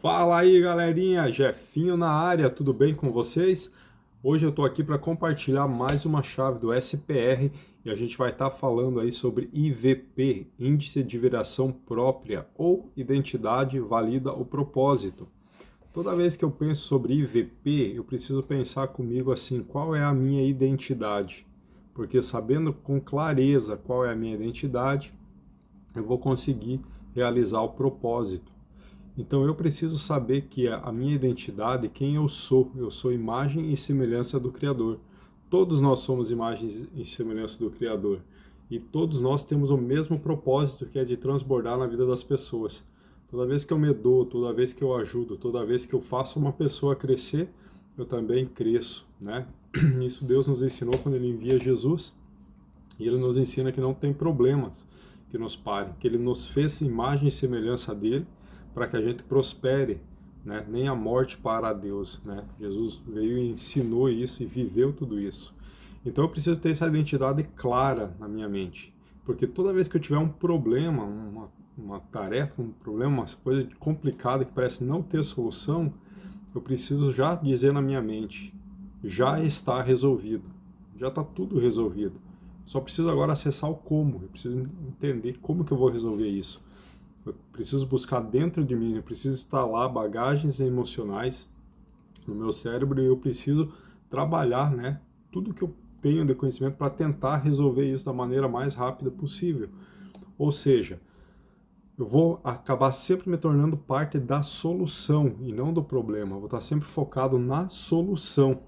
Fala aí, galerinha, Jefinho na área, tudo bem com vocês? Hoje eu estou aqui para compartilhar mais uma chave do SPR e a gente vai estar falando aí sobre IVP, Índice de Viração Própria ou Identidade Valida o Propósito. Toda vez que eu penso sobre IVP, eu preciso pensar comigo assim, qual é a minha identidade? Porque sabendo com clareza qual é a minha identidade, eu vou conseguir realizar o propósito. Então eu preciso saber que a minha identidade, quem eu sou imagem e semelhança do Criador. Todos nós somos imagens e semelhança do Criador. E todos nós temos o mesmo propósito, que é de transbordar na vida das pessoas. Toda vez que eu me dou, toda vez que eu ajudo, toda vez que eu faço uma pessoa crescer, eu também cresço, né? Isso Deus nos ensinou quando Ele envia Jesus, e Ele nos ensina que não tem problemas que nos parem, que Ele nos fez imagem e semelhança dele, para que a gente prospere, né? Nem a morte para a Deus, né? Jesus veio e ensinou isso e viveu tudo isso. Então eu preciso ter essa identidade clara na minha mente, porque toda vez que eu tiver um problema, uma tarefa, um problema, uma coisa complicada que parece não ter solução, eu preciso já dizer na minha mente, já está resolvido, já está tudo resolvido. Só preciso agora acessar o como, eu preciso entender como que eu vou resolver isso. Eu preciso buscar dentro de mim, eu preciso instalar bagagens emocionais no meu cérebro e eu preciso trabalhar, né, tudo que eu tenho de conhecimento para tentar resolver isso da maneira mais rápida possível. Ou seja, eu vou acabar sempre me tornando parte da solução e não do problema. Eu vou estar sempre focado na solução.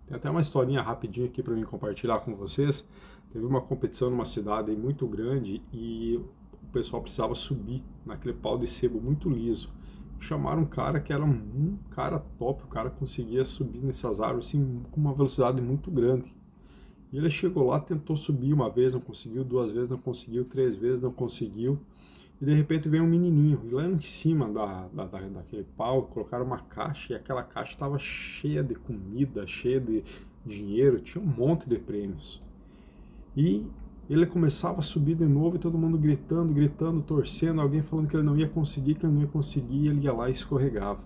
Tem até uma historinha rapidinha aqui para mim compartilhar com vocês. Teve uma competição numa cidade muito grande e o pessoal precisava subir naquele pau de sebo muito liso. Chamaram um cara que era um cara top, o cara conseguia subir nessas árvores assim, com uma velocidade muito grande. E ele chegou lá, tentou subir uma vez, não conseguiu, duas vezes não conseguiu, três vezes não conseguiu. E de repente veio um menininho, e lá em cima daquele pau, colocaram uma caixa, e aquela caixa estava cheia de comida, cheia de dinheiro, tinha um monte de prêmios. E ele começava a subir de novo, e todo mundo gritando, gritando, torcendo, alguém falando que ele não ia conseguir, que ele não ia conseguir, e ele ia lá e escorregava.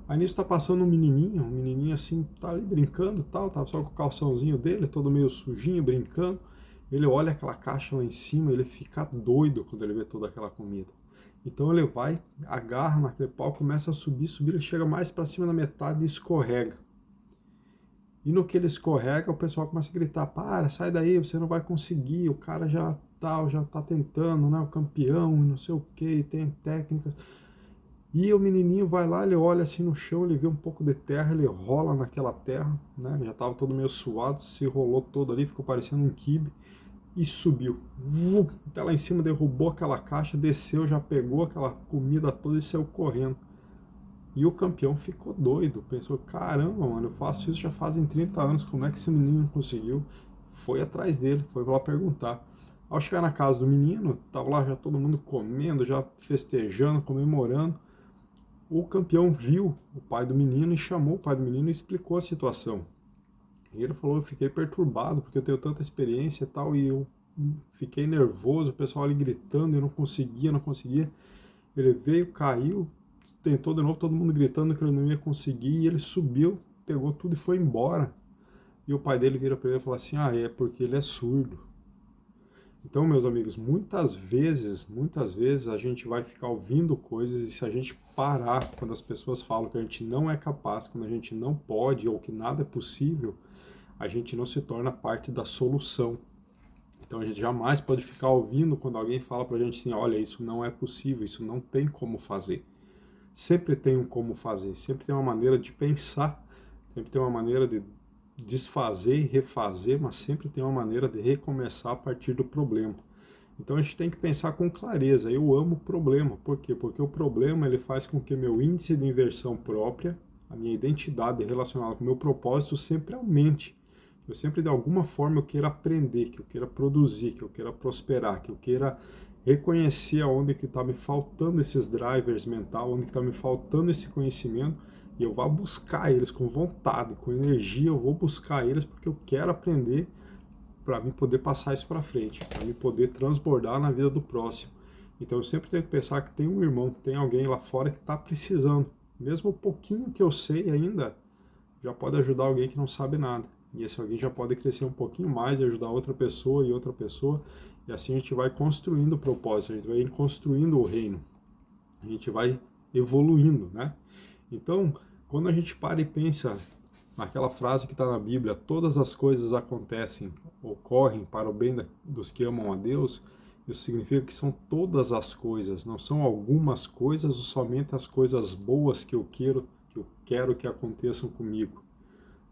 Aí nisso tá passando um menininho assim, tá ali brincando e tal, tava só com o calçãozinho dele, todo meio sujinho, brincando. Ele olha aquela caixa lá em cima, ele fica doido quando ele vê toda aquela comida. Então ele vai, agarra naquele pau, começa a subir, subir, ele chega mais para cima da metade e escorrega. E no que ele escorrega, o pessoal começa a gritar: para, sai daí, você não vai conseguir, o cara já tá tentando, né, o campeão, e não sei o que, tem técnicas. E o menininho vai lá, ele olha assim no chão, ele vê um pouco de terra, ele rola naquela terra, né? Ele já estava todo meio suado, se rolou todo ali, ficou parecendo um quibe e subiu. Até lá em cima, derrubou aquela caixa, desceu, já pegou aquela comida toda e saiu correndo. E o campeão ficou doido, pensou: caramba, mano, eu faço isso já fazem 30 anos, como é que esse menino conseguiu? Foi atrás dele, foi lá perguntar. Ao chegar na casa do menino, tava lá já todo mundo comendo, já festejando, comemorando. O campeão viu o pai do menino e chamou o pai do menino e explicou a situação. E ele falou: eu fiquei perturbado porque eu tenho tanta experiência e tal, e eu fiquei nervoso, o pessoal ali gritando, eu não conseguia, não conseguia. Ele veio, caiu, tentou de novo, todo mundo gritando que ele não ia conseguir, e ele subiu, pegou tudo e foi embora. E o pai dele vira para ele e fala assim: ah, é porque ele é surdo. Então, meus amigos, muitas vezes a gente vai ficar ouvindo coisas e se a gente parar quando as pessoas falam que a gente não é capaz, quando a gente não pode ou que nada é possível, a gente não se torna parte da solução. Então, a gente jamais pode ficar ouvindo quando alguém fala pra gente assim: olha, isso não é possível, isso não tem como fazer. Sempre tem um como fazer, sempre tem uma maneira de pensar, sempre tem uma maneira de desfazer e refazer, mas sempre tem uma maneira de recomeçar a partir do problema. Então a gente tem que pensar com clareza. Eu amo o problema. Por quê? Porque o problema ele faz com que meu índice de inversão própria, a minha identidade relacionada com o meu propósito sempre aumente. Eu sempre de alguma forma eu queira aprender, que eu queira produzir, que eu queira prosperar, que eu queira reconhecer aonde que está me faltando esses drivers mental, onde que está me faltando esse conhecimento, e eu vou buscar eles com vontade, com energia, eu vou buscar eles porque eu quero aprender para mim poder passar isso para frente, para mim poder transbordar na vida do próximo. Então eu sempre tenho que pensar que tem um irmão, tem alguém lá fora que está precisando. Mesmo o pouquinho que eu sei ainda, já pode ajudar alguém que não sabe nada. E esse alguém já pode crescer um pouquinho mais e ajudar outra pessoa e outra pessoa. E assim a gente vai construindo o propósito, a gente vai construindo o reino. A gente vai evoluindo, né? Então, quando a gente para e pensa naquela frase que está na Bíblia, todas as coisas acontecem, ocorrem para o bem dos que amam a Deus, isso significa que são todas as coisas, não são algumas coisas ou somente as coisas boas que eu quero que aconteçam comigo,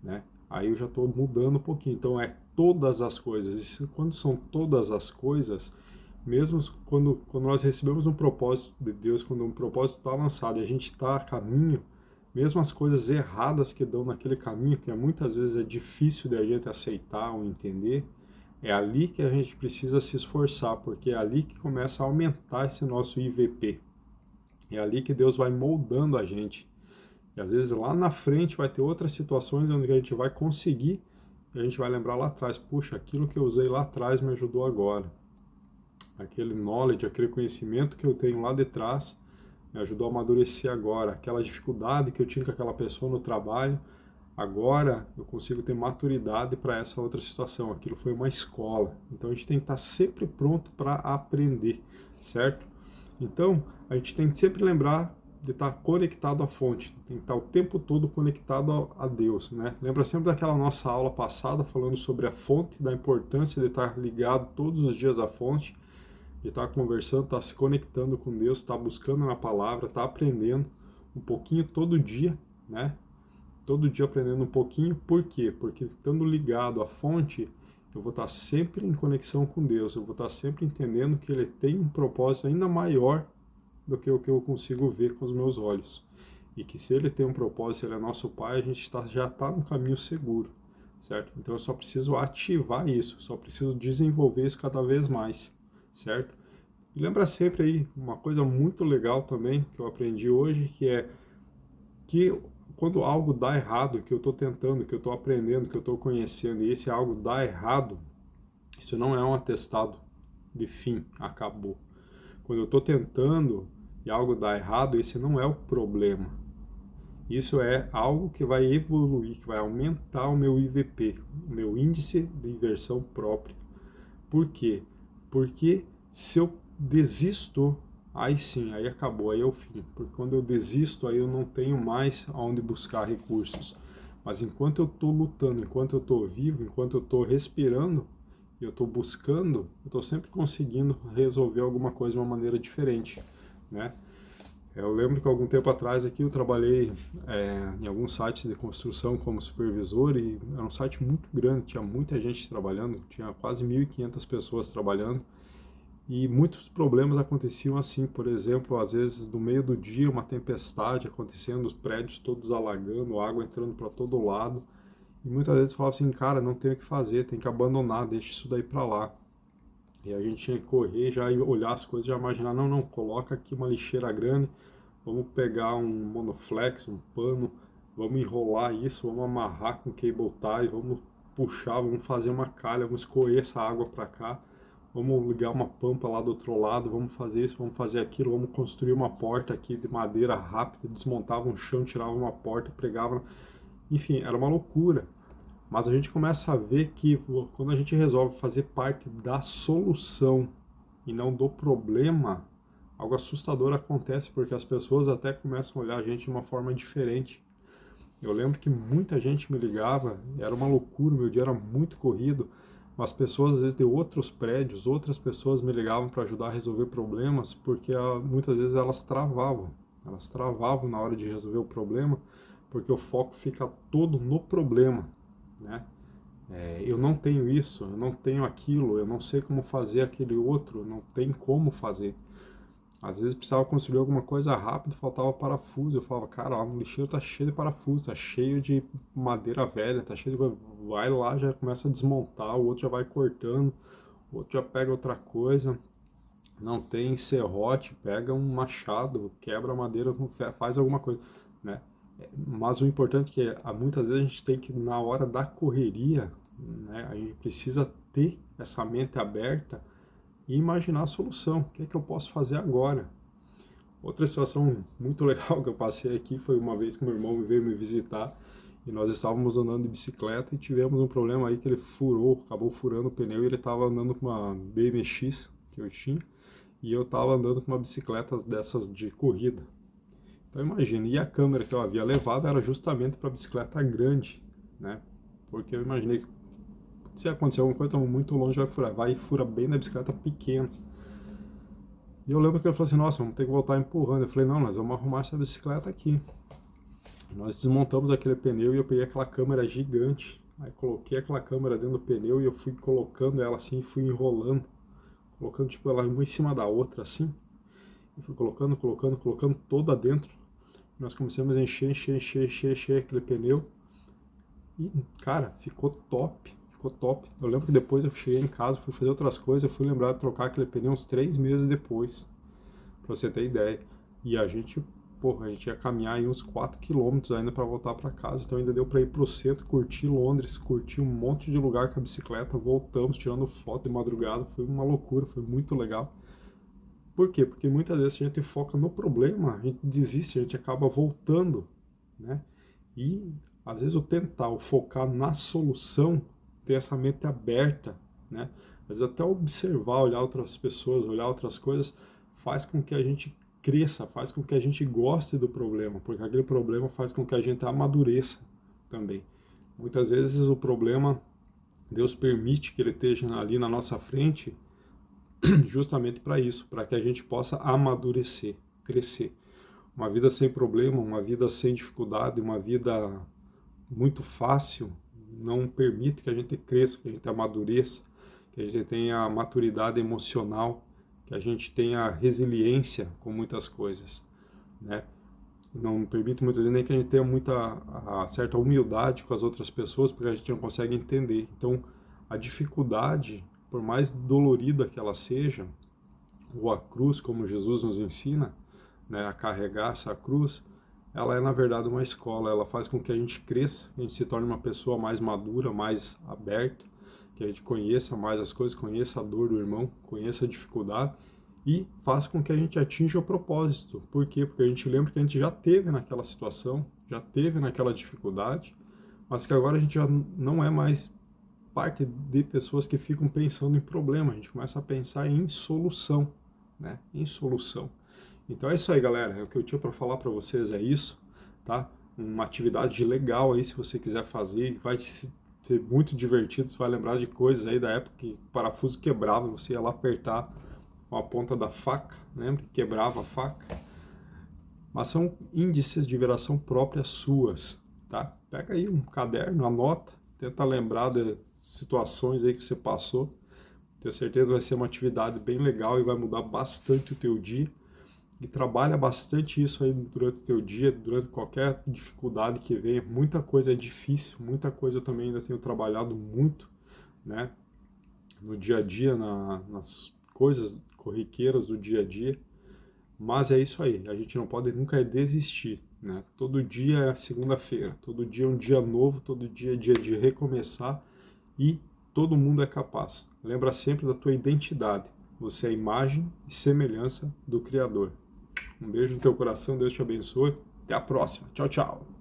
né? Aí eu já estou mudando um pouquinho, então é todas as coisas. E quando são todas as coisas, mesmo quando nós recebemos um propósito de Deus, quando um propósito está lançado e a gente está a caminho, mesmo as coisas erradas que dão naquele caminho, que muitas vezes é difícil de a gente aceitar ou entender, é ali que a gente precisa se esforçar, porque é ali que começa a aumentar esse nosso IVP. É ali que Deus vai moldando a gente. E às vezes lá na frente vai ter outras situações onde a gente vai conseguir, e a gente vai lembrar lá atrás, puxa, aquilo que eu usei lá atrás me ajudou agora. Aquele knowledge, aquele conhecimento que eu tenho lá de trás me ajudou a amadurecer agora. Aquela dificuldade que eu tinha com aquela pessoa no trabalho, agora eu consigo ter maturidade para essa outra situação. Aquilo foi uma escola. Então a gente tem que estar sempre pronto para aprender, certo? Então a gente tem que sempre lembrar de estar conectado à fonte, tem que estar o tempo todo conectado a Deus, né? Lembra sempre daquela nossa aula passada falando sobre a fonte, da importância de estar ligado todos os dias à fonte, de estar conversando, estar se conectando com Deus, estar buscando na palavra, estar aprendendo um pouquinho todo dia, né? Todo dia aprendendo um pouquinho, por quê? Porque estando ligado à fonte, eu vou estar sempre em conexão com Deus, eu vou estar sempre entendendo que Ele tem um propósito ainda maior do que o que eu consigo ver com os meus olhos. E que se Ele tem um propósito, Ele é nosso Pai, a gente já está no caminho seguro, certo? Então eu só preciso ativar isso, só preciso desenvolver isso cada vez mais, certo? E lembra sempre aí uma coisa muito legal também que eu aprendi hoje, que é que quando algo dá errado, que eu estou tentando, que eu estou aprendendo, que eu estou conhecendo, e esse algo dá errado, isso não é um atestado de fim, acabou. Quando eu estou tentando e algo dá errado, esse não é o problema. Isso é algo que vai evoluir, que vai aumentar o meu IVP, o meu índice de inversão própria. Por quê? Porque se eu desisto, aí sim, aí acabou, aí é o fim. Porque quando eu desisto, aí eu não tenho mais aonde buscar recursos. Mas enquanto eu estou lutando, enquanto eu estou vivo, enquanto eu estou respirando, eu estou buscando, eu estou sempre conseguindo resolver alguma coisa de uma maneira diferente, né? Eu lembro que algum tempo atrás aqui eu trabalhei em alguns sites de construção como supervisor e era um site muito grande, tinha muita gente trabalhando, tinha quase 1.500 pessoas trabalhando e muitos problemas aconteciam assim, por exemplo, às vezes no meio do dia uma tempestade acontecendo, os prédios todos alagando, água entrando para todo lado e muitas vezes falava assim, cara, não tem o que fazer, tem que abandonar, deixa isso daí para lá. E a gente tinha que correr, já olhar as coisas, já imaginar, não, não, coloca aqui uma lixeira grande, vamos pegar um monoflex, um pano, vamos enrolar isso, vamos amarrar com cable tie, vamos puxar, vamos fazer uma calha, vamos escoer essa água para cá, vamos ligar uma pampa lá do outro lado, vamos fazer isso, vamos fazer aquilo, vamos construir uma porta aqui de madeira rápida, desmontava um chão, tirava uma porta, pregava, enfim, era uma loucura. Mas a gente começa a ver que quando a gente resolve fazer parte da solução e não do problema, algo assustador acontece, porque as pessoas até começam a olhar a gente de uma forma diferente. Eu lembro que muita gente me ligava, era uma loucura, meu dia era muito corrido, mas pessoas às vezes de outros prédios, outras pessoas me ligavam para ajudar a resolver problemas, porque muitas vezes elas travavam na hora de resolver o problema, porque o foco fica todo no problema, né? Eu não tenho isso, eu não tenho aquilo, eu não sei como fazer aquele outro, não tem como fazer. Às vezes precisava construir alguma coisa rápido, faltava parafuso. Eu falava, cara, lá no lixeiro tá cheio de parafuso, tá cheio de madeira velha, tá cheio de coisa. Vai lá, já começa a desmontar, o outro já vai cortando, o outro já pega outra coisa. Não tem serrote, pega um machado, quebra a madeira, faz alguma coisa, né? Mas o importante é que muitas vezes a gente tem que, na hora da correria, né, a gente precisa ter essa mente aberta e imaginar a solução. O que é que eu posso fazer agora? Outra situação muito legal que eu passei aqui foi uma vez que meu irmão veio me visitar e nós estávamos andando de bicicleta e tivemos um problema aí que ele acabou furando o pneu e ele estava andando com uma BMX que eu tinha e eu estava andando com uma bicicleta dessas de corrida. Então imagine, e a câmera que eu havia levado era justamente para bicicleta grande, né? Porque eu imaginei que se acontecer alguma coisa, estamos muito longe, vai e fura bem na bicicleta pequena. E eu lembro que ele falou assim, nossa, vamos ter que voltar empurrando. Eu falei, não, nós vamos arrumar essa bicicleta aqui. E nós desmontamos aquele pneu e eu peguei aquela câmera gigante. Aí coloquei aquela câmera dentro do pneu e eu fui colocando ela assim, fui enrolando. Colocando tipo ela uma em cima da outra assim. E fui colocando toda dentro. Nós começamos a encher aquele pneu. E, cara, ficou top. Ficou top. Eu lembro que depois eu cheguei em casa, fui fazer outras coisas, eu fui lembrar de trocar aquele pneu uns 3 meses depois. Pra você ter ideia. E a gente ia caminhar aí uns 4 quilômetros ainda para voltar para casa. Então ainda deu para ir pro centro, curtir Londres, curtir um monte de lugar com a bicicleta. Voltamos, tirando foto de madrugada. Foi uma loucura, foi muito legal. Por quê? Porque muitas vezes a gente foca no problema, a gente desiste, a gente acaba voltando, né? E às vezes o focar na solução, ter essa mente aberta, né? Às vezes até observar, olhar outras pessoas, olhar outras coisas, faz com que a gente cresça, faz com que a gente goste do problema, porque aquele problema faz com que a gente amadureça também. Muitas vezes o problema, Deus permite que ele esteja ali na nossa frente, justamente para isso, para que a gente possa amadurecer, crescer. Uma vida sem problema, uma vida sem dificuldade, uma vida muito fácil, não permite que a gente cresça, que a gente amadureça, que a gente tenha maturidade emocional, que a gente tenha resiliência com muitas coisas, né? Não permite muitas vezes nem que a gente tenha certa humildade com as outras pessoas, porque a gente não consegue entender. Então, a dificuldade, por mais dolorida que ela seja, ou a cruz, como Jesus nos ensina, né, a carregar essa cruz, ela é na verdade uma escola, ela faz com que a gente cresça, a gente se torne uma pessoa mais madura, mais aberta, que a gente conheça mais as coisas, conheça a dor do irmão, conheça a dificuldade e faz com que a gente atinja o propósito. Por quê? Porque a gente lembra que a gente já teve naquela situação, já teve naquela dificuldade, mas que agora a gente já não é mais parte de pessoas que ficam pensando em problema, a gente começa a pensar em solução, né? Em solução. Então é isso aí, galera. O que eu tinha para falar para vocês é isso, tá? Uma atividade legal aí se você quiser fazer, vai ser muito divertido, você vai lembrar de coisas aí da época que o parafuso quebrava, você ia lá apertar com a ponta da faca, lembra? Quebrava a faca. Mas são índices de vibração próprias suas, tá? Pega aí um caderno, anota, tenta lembrar de situações aí que você passou. Tenho certeza que vai ser uma atividade bem legal e vai mudar bastante o teu dia. E trabalha bastante isso aí durante o teu dia, durante qualquer dificuldade que venha. Muita coisa é difícil, muita coisa eu também ainda tenho trabalhado muito, né? No dia a dia, nas coisas corriqueiras do dia a dia. Mas é isso aí, a gente não pode nunca desistir, né? Todo dia é segunda-feira, todo dia é um dia novo, todo dia é dia de recomeçar e todo mundo é capaz. Lembra sempre da tua identidade. Você é a imagem e semelhança do Criador. Um beijo no teu coração, Deus te abençoe. Até a próxima. Tchau, tchau.